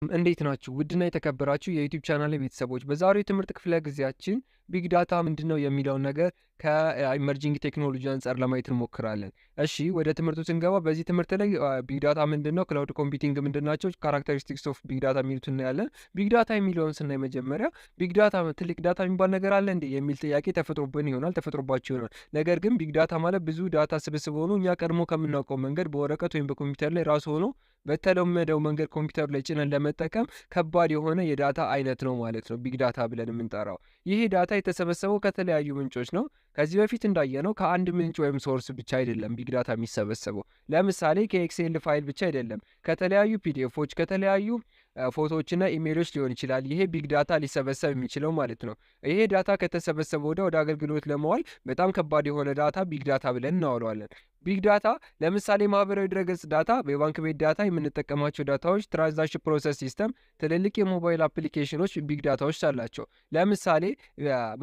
እንዴት ናችሁ? ውድና የተከበራችሁ የዩቲዩብ ቻናሌ ቤተሰቦች፣ በዛሬው የትምህርት ክፍለ ጊዜያችን ቢግ ዳታ ምንድነው የሚለውን ነገር ከኢመርጂንግ ቴክኖሎጂ አንፃር ለማየት እንሞክራለን። እሺ፣ ወደ ትምህርቱ ስንገባ በዚህ ትምህርት ላይ ቢግ ዳታ ምንድነው፣ ክላውድ ኮምፒውቲንግ ምንድናቸው፣ ካራክተሪስቲክስ ኦፍ ቢግ ዳታ የሚሉትን እናያለን። ቢግ ዳታ የሚለውን ስናይ መጀመሪያ ቢግ ዳታ ትልቅ ዳታ የሚባል ነገር አለ እንዴ የሚል ጥያቄ ተፈጥሮባችሁ ይሆናል። ነገር ግን ቢግ ዳታ ማለት ብዙ ዳታ ስብስብ ሆኖ እኛ ቀድሞ ከምናውቀው መንገድ በወረቀት ወይም በኮምፒውተር ላይ ራሱ ሆኖ በተለመደው መንገድ ኮምፒውተር ላይ ጭነን ለመጠቀም ከባድ የሆነ የዳታ አይነት ነው ማለት ነው ቢግ ዳታ ብለን የምንጠራው። ይህ ዳታ የተሰበሰበው ከተለያዩ ምንጮች ነው። ከዚህ በፊት እንዳየነው ከአንድ ምንጭ ወይም ሶርስ ብቻ አይደለም ቢግ ዳታ የሚሰበሰበው። ለምሳሌ ከኤክሴል ፋይል ብቻ አይደለም፣ ከተለያዩ ፒዲኤፎች፣ ከተለያዩ ፎቶዎችና ኢሜሎች ሊሆን ይችላል ይሄ ቢግ ዳታ ሊሰበሰብ የሚችለው ማለት ነው። ይሄ ዳታ ከተሰበሰበ ወደ አገልግሎት ለመዋል በጣም ከባድ የሆነ ዳታ ቢግ ዳታ ብለን እናወራዋለን። ቢግ ዳታ ለምሳሌ ማህበራዊ ድረገጽ ዳታ፣ የባንክ ቤት ዳታ፣ የምንጠቀማቸው ዳታዎች፣ ትራንዛክሽን ፕሮሰስ ሲስተም፣ ትልልቅ የሞባይል አፕሊኬሽኖች ቢግ ዳታዎች አላቸው። ለምሳሌ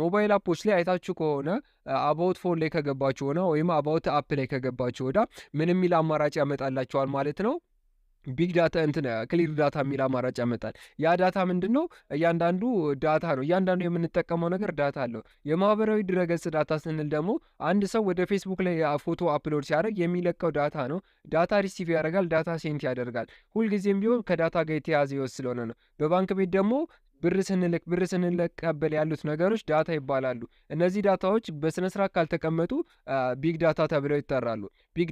ሞባይል አፖች ላይ አይታችሁ ከሆነ አባውት ፎን ላይ ከገባችሁ ሆነ ወይም አባውት አፕ ላይ ከገባችሁ ወዳ ምን የሚል አማራጭ ያመጣላችኋል ማለት ነው? ቢግ ዳታ ክሊር ዳታ የሚል አማራጭ ያመጣል። ያ ዳታ ምንድነው? እያንዳንዱ ዳታ ነው። እያንዳንዱ የምንጠቀመው ነገር ዳታ አለው። የማህበራዊ ድረገጽ ዳታ ስንል ደግሞ አንድ ሰው ወደ ፌስቡክ ላይ ፎቶ አፕሎድ ሲያደርግ የሚለቀው ዳታ ነው። ዳታ ሪሲቭ ያደርጋል፣ ዳታ ሴንት ያደርጋል። ሁልጊዜም ቢሆን ከዳታ ጋር የተያዘ ህይወት ስለሆነ ነው። በባንክ ቤት ደግሞ ብር ስንቀበል ያሉት ነገሮች ዳታ ይባላሉ። እነዚህ ዳታዎች በስነ ስርዓት ካልተቀመጡ ቢግ ዳታ ተብለው ይጠራሉ። ቢግ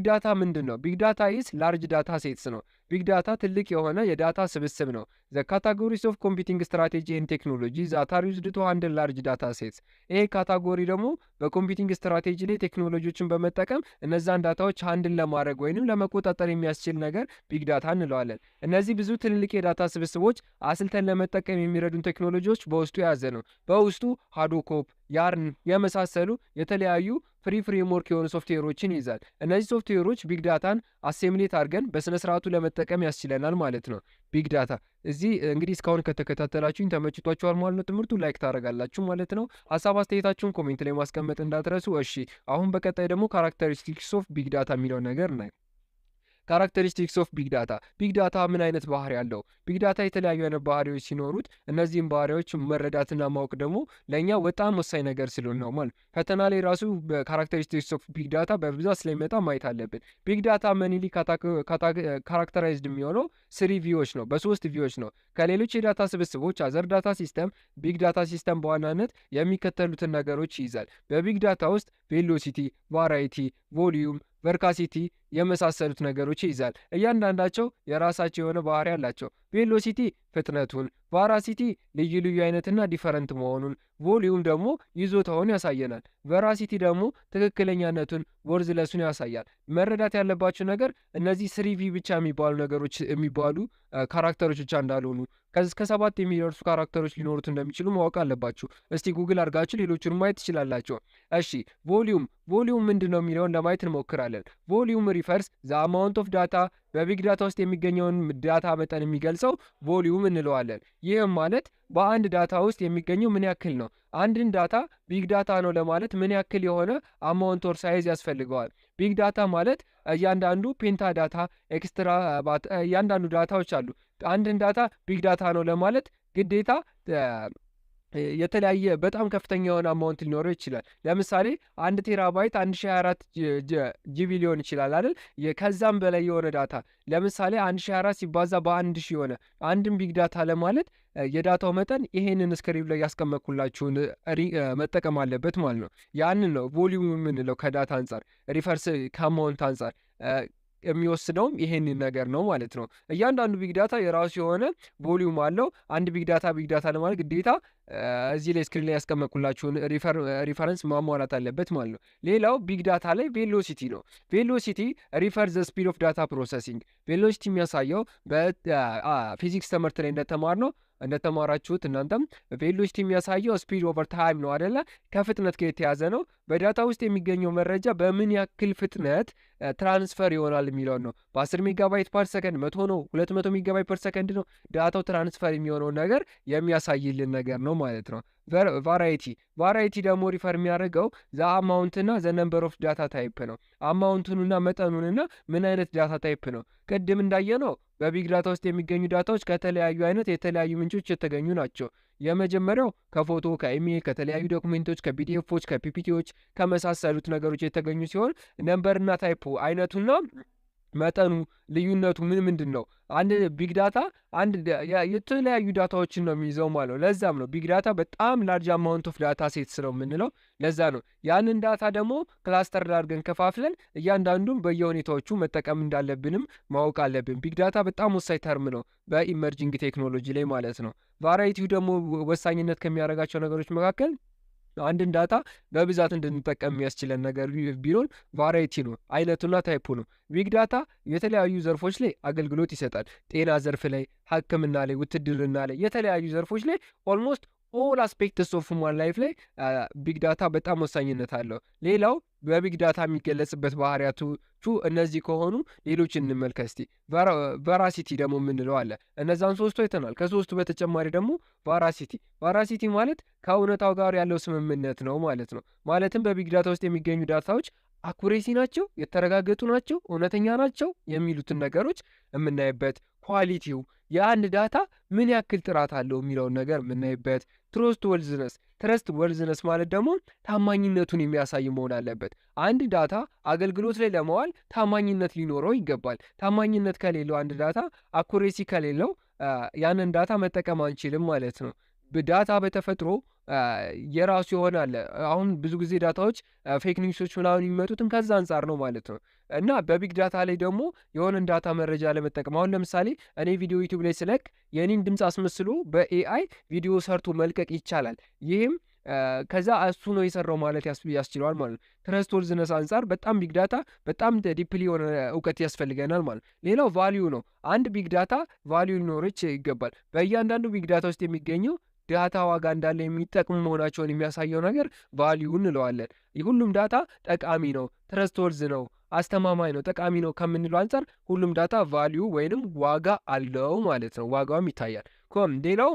ዳታ ምንድን ነው? ቢግ ዳታ ኢዝ ላርጅ ዳታ ሴትስ ነው። ቢግ ዳታ ትልቅ የሆነ የዳታ ስብስብ ነው። ዘ ካታጎሪስ ኦፍ ኮምፒውቲንግ ስትራቴጂ ኤንድ ቴክኖሎጂ ዛት አር ዩዝድ ቱ ሃንድል ላርጅ ዳታ ሴትስ። ይሄ ካታጎሪ ደግሞ በኮምፒውቲንግ ስትራቴጂ ላይ ቴክኖሎጂዎችን በመጠቀም እነዛን ዳታዎች ሃንድል ለማድረግ ወይንም ለመቆጣጠር የሚያስችል ነገር ቢግ ዳታ እንለዋለን። እነዚህ ብዙ ትልልቅ የዳታ ስብስቦች አስልተን ለመጠቀም የሚረዱን ቴክኖሎጂዎች በውስጡ የያዘ ነው። በውስጡ ሃዶኮፕ፣ ያርን የመሳሰሉ የተለያዩ ፍሪ ፍሬምወርክ የሆኑ ሶፍትዌሮችን ይይዛል። እነዚህ ሶፍትዌሮች ቢግ ዳታን አሴምሌት አድርገን በስነ ስርዓቱ ለመጠቀም ያስችለናል ማለት ነው። ቢግ ዳታ እዚህ እንግዲህ እስካሁን ከተከታተላችሁኝ ተመችቷችኋል ማለት ነው። ትምህርቱ ላይክ ታደርጋላችሁ ማለት ነው። ሀሳብ አስተያየታችሁን ኮሜንት ላይ ማስቀመጥ እንዳትረሱ። እሺ፣ አሁን በቀጣይ ደግሞ ካራክተሪስቲክስ ኦፍ ቢግ ዳታ የሚለው ነገር ነው። ካራክተሪስቲክስ ኦፍ ቢግ ዳታ። ቢግ ዳታ ምን አይነት ባህሪ አለው? ቢግ ዳታ የተለያዩ አይነት ባህሪዎች ሲኖሩት እነዚህም ባህሪዎች መረዳትና ማወቅ ደግሞ ለእኛ በጣም ወሳኝ ነገር ስለሆነ ነው ማለት። ፈተና ላይ ራሱ በካራክተሪስቲክስ ኦፍ ቢግ ዳታ በብዛት ስለሚመጣ ማየት አለብን። ቢግ ዳታ መኒሊ ካራክተራይዝድ የሚሆነው ስሪ ቪዎች ነው፣ በሶስት ቪዎች ነው። ከሌሎች የዳታ ስብስቦች አዘር ዳታ ሲስተም ቢግ ዳታ ሲስተም በዋናነት የሚከተሉትን ነገሮች ይይዛል። በቢግ ዳታ ውስጥ ቬሎሲቲ፣ ቫራይቲ፣ ቮሊዩም፣ ቨርካሲቲ የመሳሰሉት ነገሮች ይይዛል። እያንዳንዳቸው የራሳቸው የሆነ ባህሪ አላቸው። ቬሎሲቲ ፍጥነቱን፣ ቫራሲቲ ልዩ ልዩ አይነትና ዲፈረንት መሆኑን፣ ቮሊዩም ደግሞ ይዞታውን ያሳየናል። ቨራሲቲ ደግሞ ትክክለኛነቱን ወርዝለሱን ያሳያል። መረዳት ያለባቸው ነገር እነዚህ ስሪቪ ብቻ የሚባሉ ነገሮች የሚባሉ ካራክተሮች ብቻ እንዳልሆኑ እስከ 7 የሚደርሱ ካራክተሮች ሊኖሩት እንደሚችሉ ማወቅ አለባችሁ። እስቲ ጉግል አድርጋችሁ ሌሎቹን ማየት ትችላላችሁ። እሺ፣ ቮሊዩም ምንድን ነው የሚለውን ለማየት እንሞክራለን። ቮሊዩም ሪፈርስ ዘ አማውንት ኦፍ ዳታ፣ በቢግ ዳታ ውስጥ የሚገኘውን ዳታ መጠን የሚገልጸው ቮሊዩም እንለዋለን። ይህም ማለት በአንድ ዳታ ውስጥ የሚገኘው ምን ያክል ነው። አንድን ዳታ ቢግ ዳታ ነው ለማለት ምን ያክል የሆነ አማውንት ኦር ሳይዝ ያስፈልገዋል። ቢግ ዳታ ማለት እያንዳንዱ ፔንታ ዳታ፣ ኤክስትራ እያንዳንዱ ዳታዎች አሉ። አንድን ዳታ ቢግ ዳታ ነው ለማለት ግዴታ የተለያየ በጣም ከፍተኛ የሆነ አማውንት ሊኖረው ይችላል። ለምሳሌ 1 ቴራባይት 1024 ጂቢ ሊሆን ይችላል አይደል? ከዛም በላይ የሆነ ዳታ ለምሳሌ 1024 ሲባዛ በ1000 የሆነ አንድን ቢግ ዳታ ለማለት የዳታው መጠን ይሄንን ስክሪን ላይ ያስቀመጥኩላችሁን መጠቀም አለበት ማለት ነው። ያንን ነው ቮሊዩም የምንለው ከዳታ አንጻር፣ ሪፈርስ ከአማውንት አንጻር የሚወስነውም ይሄንን ነገር ነው ማለት ነው። እያንዳንዱ ቢግ ዳታ የራሱ የሆነ ቮሊዩም አለው። አንድ ቢግ ዳታ ለማለት ግዴታ እዚህ ላይ ስክሪን ላይ ያስቀመጥኩላችሁን ሪፈረንስ ማሟላት አለበት ማለት ነው። ሌላው ቢግ ዳታ ላይ ቬሎሲቲ ነው። ቬሎሲቲ ሪፈር ዘ ስፒድ ኦፍ ዳታ ፕሮሰሲንግ። ቬሎሲቲ የሚያሳየው በፊዚክስ ትምህርት ላይ እንደተማራችሁት እናንተም ቬሎሲቲ የሚያሳየው ስፒድ ኦቨር ታይም ነው አይደለ? ከፍጥነት ጋር የተያዘ ነው። በዳታ ውስጥ የሚገኘው መረጃ በምን ያክል ፍጥነት ትራንስፈር ይሆናል የሚለውን ነው። በ10 ሜጋባይት ፐር ሰከንድ 100 ነው፣ 200 ሜጋባይት ፐር ሰከንድ ነው ዳታው ትራንስፈር የሚሆነውን ነገር የሚያሳይልን ነገር ነው ማለት ነው። ቫራይቲ ደግሞ ሪፈር የሚያደርገው ዘ አማውንትና ዘ ነምበር ኦፍ ዳታ ታይፕ ነው። አማውንቱንና መጠኑንና ምን አይነት ዳታ ታይፕ ነው። ቅድም እንዳየነው በቢግ ዳታ ውስጥ የሚገኙ ዳታዎች ከተለያዩ አይነት የተለያዩ ምንጮች የተገኙ ናቸው። የመጀመሪያው ከፎቶ፣ ከኢሜል፣ ከተለያዩ ዶክሜንቶች፣ ከፒዲኤፎች፣ ከፒፒቲዎች ከመሳሰሉት ነገሮች የተገኙ ሲሆን ነምበርና ታይፑ አይነቱና መጠኑ ልዩነቱ ምንድን ነው? አንድ ቢግ ዳታ የተለያዩ ዳታዎችን ነው የሚይዘው ማለት ነው። ለዛም ነው ቢግ ዳታ በጣም ላርጅ አማውንት ኦፍ ዳታ ሴትስ ነው የምንለው። ለዛ ነው ያንን ዳታ ደግሞ ክላስተር አድርገን ከፋፍለን እያንዳንዱን በየሁኔታዎቹ መጠቀም እንዳለብንም ማወቅ አለብን። ቢግ ዳታ በጣም ወሳኝ ተርም ነው በኢመርጂንግ ቴክኖሎጂ ላይ ማለት ነው። ቫራይቲው ደግሞ ወሳኝነት ከሚያደርጋቸው ነገሮች መካከል አንድን ዳታ በብዛት እንድንጠቀም የሚያስችለን ነገር ቢሆን ቫራይቲ ነው፣ አይነቱና ታይፑ ነው። ቢግ ዳታ የተለያዩ ዘርፎች ላይ አገልግሎት ይሰጣል። ጤና ዘርፍ ላይ፣ ሕክምና ላይ፣ ውትድርና ላይ፣ የተለያዩ ዘርፎች ላይ ኦልሞስት ኦል አስፔክትስ ኦፍ ሁማን ላይፍ ላይ ቢግ ዳታ በጣም ወሳኝነት አለው። ሌላው በቢግ ዳታ የሚገለጽበት ባህሪያቶቹ እነዚህ ከሆኑ ሌሎች እንመልከት እስቲ። ቨራሲቲ ደግሞ የምንለው አለ። እነዛን ሶስቱ አይተናል። ከሶስቱ በተጨማሪ ደግሞ ቫራሲቲ ማለት ከእውነታው ጋር ያለው ስምምነት ነው ማለት ነው። ማለትም በቢግ ዳታ ውስጥ የሚገኙ ዳታዎች አኩሬሲ ናቸው፣ የተረጋገጡ ናቸው፣ እውነተኛ ናቸው የሚሉትን ነገሮች የምናይበት። ኳሊቲው የአንድ ዳታ ምን ያክል ጥራት አለው የሚለውን ነገር የምናይበት። ትረስት ወርዝነስ ማለት ደግሞ ታማኝነቱን የሚያሳይ መሆን አለበት። አንድ ዳታ አገልግሎት ላይ ለመዋል ታማኝነት ሊኖረው ይገባል። ታማኝነት ከሌለው አንድ ዳታ አኩሬሲ ከሌለው ያንን ዳታ መጠቀም አንችልም ማለት ነው። ዳታ በተፈጥሮ የራሱ የሆነ አለ። አሁን ብዙ ጊዜ ዳታዎች ፌክ ኒውሶች ምናምን የሚመጡትም ከዛ አንጻር ነው ማለት ነው። እና በቢግ ዳታ ላይ ደግሞ የሆነን ዳታ መረጃ ለመጠቀም አሁን ለምሳሌ እኔ ቪዲዮ ዩቲዩብ ላይ ስለቅ የኔን ድምፅ አስመስሎ በኤአይ ቪዲዮ ሰርቶ መልቀቅ ይቻላል። ይህም ከዛ እሱ ነው የሰራው ማለት ያስችለዋል ማለት ነው። ትረስት ወርዝነስ አንጻር በጣም ቢግ ዳታ በጣም ዲፕሊ የሆነ እውቀት ያስፈልገናል ማለት ነው። ሌላው ቫሊዩ ነው። አንድ ቢግ ዳታ ቫሊዩ ሊኖረች ይገባል። በእያንዳንዱ ቢግ ዳታ ውስጥ የሚገኘው ዳታ ዋጋ እንዳለ የሚጠቅሙ መሆናቸውን የሚያሳየው ነገር ቫሊዩ እንለዋለን። ሁሉም ዳታ ጠቃሚ ነው፣ ትረስት ወርዝ ነው፣ አስተማማኝ ነው፣ ጠቃሚ ነው ከምንለው አንጻር ሁሉም ዳታ ቫሊዩ ወይንም ዋጋ አለው ማለት ነው። ዋጋውም ይታያል። ሌላው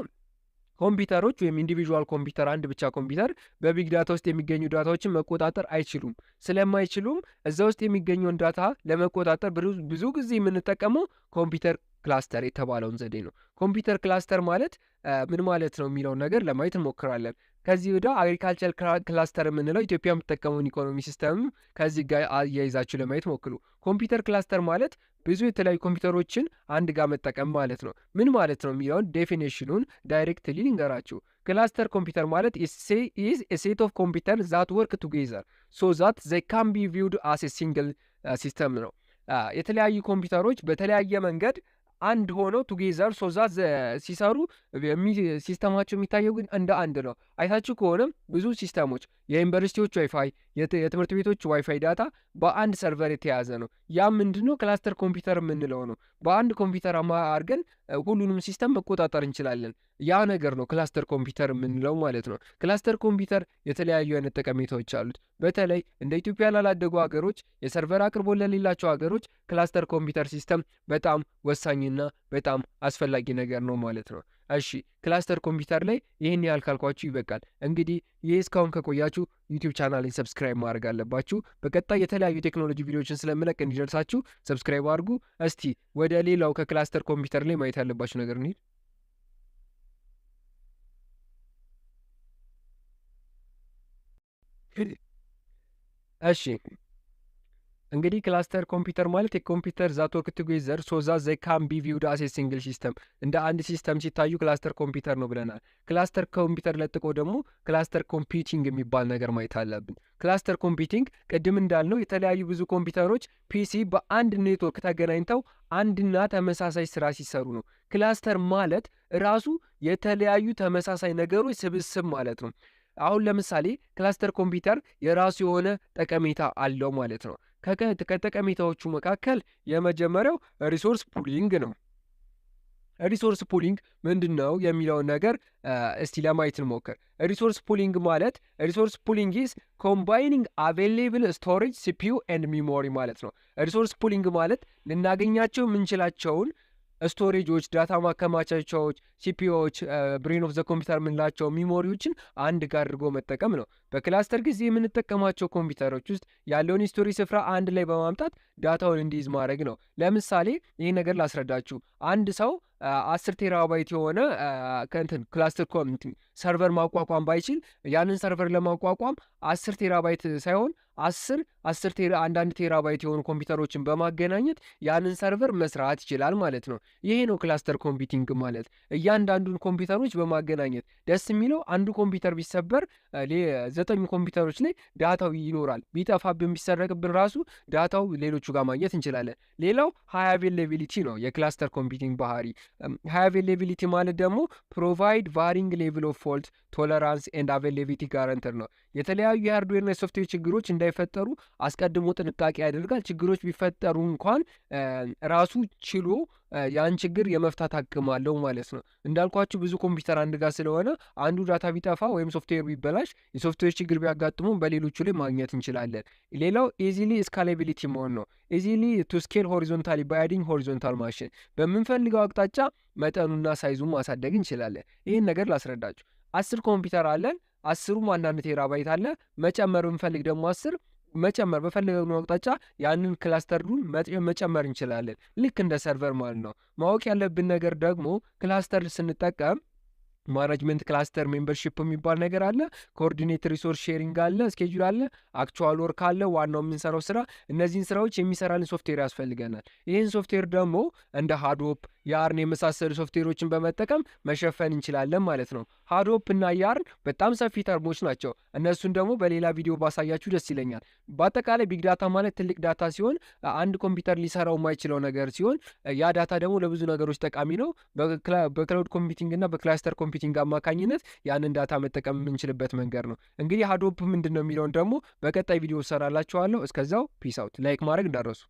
ኮምፒውተሮች ወይም ኢንዲቪዥዋል ኮምፒውተር፣ አንድ ብቻ ኮምፒውተር በቢግ ዳታ ውስጥ የሚገኙ ዳታዎችን መቆጣጠር አይችሉም። ስለማይችሉም እዛ ውስጥ የሚገኘውን ዳታ ለመቆጣጠር ብዙ ጊዜ የምንጠቀመው ኮምፒውተር ክላስተር የተባለውን ዘዴ ነው። ኮምፒውተር ክላስተር ማለት ምን ማለት ነው የሚለውን ነገር ለማየት እንሞክራለን። ከዚህ ወደ አግሪካልቸር ክላስተር የምንለው ኢትዮጵያ የምትጠቀመውን ኢኮኖሚ ሲስተም ከዚህ ጋር አያይዛችሁ ለማየት ሞክሩ። ኮምፒውተር ክላስተር ማለት ብዙ የተለያዩ ኮምፒውተሮችን አንድ ጋር መጠቀም ማለት ነው። ምን ማለት ነው የሚለውን ዴፊኔሽኑን ዳይሬክትሊ ልንገራችሁ። ክላስተር ኮምፒውተር ማለት ኢዝ ኤ ሴት ኦፍ ኮምፒውተር ዛት ወርክ ቱጌዘር ሶ ዛት ዘይ ካን ቢ ቪውድ አስ ኤ ሲንግል ሲስተም ነው። የተለያዩ ኮምፒውተሮች በተለያየ መንገድ አንድ ሆነው ቱጌዘር ሶዛት ሲሰሩ ሲስተማቸው የሚታየው ግን እንደ አንድ ነው። አይታችሁ ከሆነም ብዙ ሲስተሞች የዩኒቨርሲቲዎች ዋይፋይ፣ የትምህርት ቤቶች ዋይፋይ ዳታ በአንድ ሰርቨር የተያዘ ነው። ያም ምንድነው ክላስተር ኮምፒውተር የምንለው ነው። በአንድ ኮምፒውተር አድርገን ሁሉንም ሲስተም መቆጣጠር እንችላለን። ያ ነገር ነው ክላስተር ኮምፒውተር የምንለው ማለት ነው። ክላስተር ኮምፒውተር የተለያዩ አይነት ጠቀሜታዎች አሉት። በተለይ እንደ ኢትዮጵያ ላላደጉ ሀገሮች፣ የሰርቨር አቅርቦት ለሌላቸው ሀገሮች ክላስተር ኮምፒውተር ሲስተም በጣም ወሳኝና በጣም አስፈላጊ ነገር ነው ማለት ነው። እሺ ክላስተር ኮምፒውተር ላይ ይህን ያህል ካልኳችሁ ይበቃል። እንግዲህ ይህ እስካሁን ከቆያችሁ ዩቲዩብ ቻናልን ሰብስክራይብ ማድረግ አለባችሁ። በቀጣይ የተለያዩ ቴክኖሎጂ ቪዲዮዎችን ስለምለቅ እንዲደርሳችሁ ሰብስክራይብ አድርጉ። እስቲ ወደ ሌላው ከክላስተር ኮምፒውተር ላይ ማየት ያለባችሁ ነገር እንሂድ። እሺ እንግዲህ ክላስተር ኮምፒውተር ማለት የኮምፒውተር ዛት ወርክ ቱጌዘር ሶ ዛት ዘይ ካን ቢ ቪውድ አስ ኤ ሲንግል ሲስተም፣ እንደ አንድ ሲስተም ሲታዩ ክላስተር ኮምፒውተር ነው ብለናል። ክላስተር ኮምፒውተር ለጥቆ ደግሞ ክላስተር ኮምፒውቲንግ የሚባል ነገር ማየት አለብን። ክላስተር ኮምፒውቲንግ ቅድም እንዳልነው የተለያዩ ብዙ ኮምፒውተሮች ፒሲ በአንድ ኔትወርክ ተገናኝተው አንድና ተመሳሳይ ስራ ሲሰሩ ነው። ክላስተር ማለት ራሱ የተለያዩ ተመሳሳይ ነገሮች ስብስብ ማለት ነው። አሁን ለምሳሌ ክላስተር ኮምፒውተር የራሱ የሆነ ጠቀሜታ አለው ማለት ነው። ከጠቀሜታዎቹ መካከል የመጀመሪያው ሪሶርስ ፑሊንግ ነው። ሪሶርስ ፑሊንግ ምንድን ነው የሚለውን ነገር እስቲ ለማየት እንሞክር። ሪሶርስ ፑሊንግ ማለት ሪሶርስ ፑሊንግ ኢዝ ኮምባይኒንግ አቬሌብል ስቶሬጅ ሲፒዩ ኤንድ ሚሞሪ ማለት ነው። ሪሶርስ ፑሊንግ ማለት ልናገኛቸው የምንችላቸውን ስቶሬጆች፣ ዳታ ማከማቻቻዎች፣ ሲፒዩዎች፣ ብሬን ኦፍ ዘ ኮምፒውተር የምንላቸው ሚሞሪዎችን አንድ ጋር አድርጎ መጠቀም ነው። በክላስተር ጊዜ የምንጠቀማቸው ኮምፒውተሮች ውስጥ ያለውን ሂስቶሪ ስፍራ አንድ ላይ በማምጣት ዳታውን እንዲይዝ ማድረግ ነው። ለምሳሌ ይህ ነገር ላስረዳችሁ። አንድ ሰው 10 ቴራባይት የሆነ ከእንትን ክላስተር ሰርቨር ማቋቋም ባይችል ያንን ሰርቨር ለማቋቋም 10 ቴራባይት ሳይሆን 10 አንዳንድ ቴራባይት የሆኑ ኮምፒውተሮችን በማገናኘት ያንን ሰርቨር መስራት ይችላል ማለት ነው። ይሄ ነው ክላስተር ኮምፒውቲንግ ማለት። እያንዳንዱን ኮምፒውተሮች በማገናኘት ደስ የሚለው አንዱ ኮምፒውተር ቢሰበር 9 ኮምፒውተሮች ላይ ዳታው ይኖራል። ቢጠፋብን ቢሰረቅብን ራሱ ዳታው ሌሎቹ ጋር ማግኘት እንችላለን። ሌላው ሃይ አቬይላቢሊቲ ነው የክላስተር ኮምፒውቲንግ ባህሪ። ሃይ አቬይላቢሊቲ ማለት ደግሞ ፕሮቫይድ ቫሪንግ ሌቭል ኦፍ ፎልት ቶለራንስ ኤንድ አቬይላቢሊቲ ጋራንተር ነው። የተለያዩ የሃርድዌርና የሶፍትዌር ችግሮች እንዳይፈጠሩ አስቀድሞ ጥንቃቄ ያደርጋል። ችግሮች ቢፈጠሩ እንኳን ራሱ ችሎ ያን ችግር የመፍታት አቅም አለው ማለት ነው። እንዳልኳችሁ ብዙ ኮምፒውተር አንድ ጋር ስለሆነ አንዱ ዳታ ቢጠፋ ወይም ሶፍትዌር ቢበላሽ የሶፍትዌር ችግር ቢያጋጥሙ በሌሎቹ ላይ ማግኘት እንችላለን። ሌላው ኢዚሊ ስካላቢሊቲ መሆን ነው። ኢዚሊ ቱ ስኬል ሆሪዞንታሊ ባይ አዲንግ ሆሪዞንታል ማሽን፣ በምንፈልገው አቅጣጫ መጠኑና ሳይዙን ማሳደግ እንችላለን። ይህን ነገር ላስረዳችሁ። 10 ኮምፒውተር አለን። 10ሩም አንዳንድ ቴራባይት አለ። መጨመር ብንፈልግ ደግሞ 10 መጨመር በፈለግነው አቅጣጫ ያንን ክላስተሩን መጨመር እንችላለን። ልክ እንደ ሰርቨር ማለት ነው። ማወቅ ያለብን ነገር ደግሞ ክላስተር ስንጠቀም ማናጅመንት ክላስተር ሜምበርሺፕ የሚባል ነገር አለ። ኮኦርዲኔት ሪሶርስ ሼሪንግ አለ። ስኬጁል አለ። አክቹዋል ወርክ አለ። ዋናው የምንሰራው ስራ። እነዚህን ስራዎች የሚሰራልን ሶፍትዌር ያስፈልገናል። ይህን ሶፍትዌር ደግሞ እንደ ሃዶፕ፣ ያርን የመሳሰሉ ሶፍትዌሮችን በመጠቀም መሸፈን እንችላለን ማለት ነው። ሃዶፕ እና ያርን በጣም ሰፊ ተርሞች ናቸው። እነሱን ደግሞ በሌላ ቪዲዮ ባሳያችሁ ደስ ይለኛል። በአጠቃላይ ቢግ ዳታ ማለት ትልቅ ዳታ ሲሆን አንድ ኮምፒውተር ሊሰራው የማይችለው ነገር ሲሆን ያ ዳታ ደግሞ ለብዙ ነገሮች ጠቃሚ ነው። በክላውድ ኮምፒውቲንግ እና በክላስተር ኮምፒውቲንግ አማካኝነት ያንን ዳታ መጠቀም የምንችልበት መንገድ ነው። እንግዲህ ሃዶፕ ምንድን ነው የሚለውን ደግሞ በቀጣይ ቪዲዮ እሰራላችኋለሁ። እስከዛው ፒስ አውት። ላይክ ማድረግ እንዳትረሱ።